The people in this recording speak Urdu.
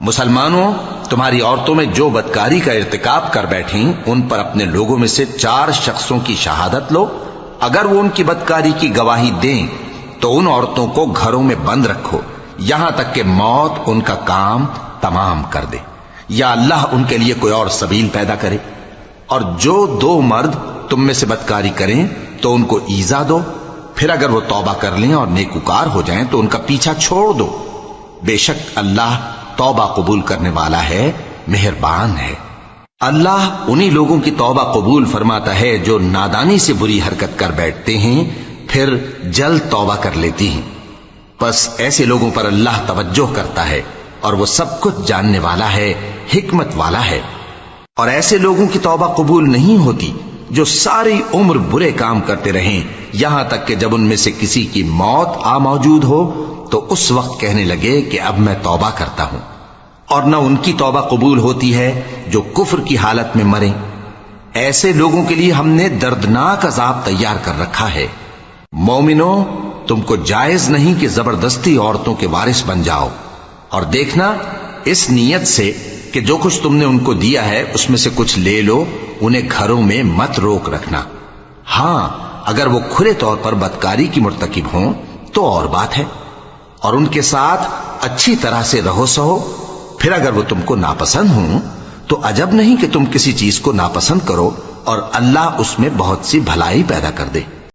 مسلمانوں، تمہاری عورتوں میں جو بدکاری کا ارتکاب کر بیٹھیں ان پر اپنے لوگوں میں سے 4 شخصوں کی شہادت لو۔ اگر وہ ان کی بدکاری کی گواہی دیں تو ان عورتوں کو گھروں میں بند رکھو یہاں تک کہ موت ان کا کام تمام کر دے، یا اللہ ان کے لیے کوئی اور سبیل پیدا کرے۔ اور جو 2 مرد تم میں سے بدکاری کریں تو ان کو ایذا دو، پھر اگر وہ توبہ کر لیں اور نیکوکار ہو جائیں تو ان کا پیچھا چھوڑ دو۔ بے شک اللہ توبہ قبول کرنے والا ہے، مہربان ہے۔ اللہ انہی لوگوں کی توبہ قبول فرماتا ہے جو نادانی سے بری حرکت کر بیٹھتے ہیں پھر جلد توبہ کر لیتی ہیں۔ بس ایسے لوگوں پر اللہ توجہ کرتا ہے اور وہ سب کچھ جاننے والا ہے، حکمت والا ہے۔ اور ایسے لوگوں کی توبہ قبول نہیں ہوتی جو ساری عمر برے کام کرتے رہیں یہاں تک کہ جب ان میں سے کسی کی موت آ موجود ہو تو اس وقت کہنے لگے کہ اب میں توبہ کرتا ہوں۔ اور نہ ان کی توبہ قبول ہوتی ہے جو کفر کی حالت میں مریں۔ ایسے لوگوں کے لیے ہم نے دردناک عذاب تیار کر رکھا ہے۔ مومنوں، تم کو جائز نہیں کہ زبردستی عورتوں کے وارث بن جاؤ، اور دیکھنا اس نیت سے کہ جو کچھ تم نے ان کو دیا ہے اس میں سے کچھ لے لو، انہیں گھروں میں مت روک رکھنا۔ ہاں، اگر وہ کھلے طور پر بدکاری کی مرتکب ہوں تو اور بات ہے، اور ان کے ساتھ اچھی طرح سے رہو سہو۔ پھر اگر وہ تم کو ناپسند ہوں تو عجب نہیں کہ تم کسی چیز کو ناپسند کرو، اور اللہ اس میں بہت سی بھلائی پیدا کر دے۔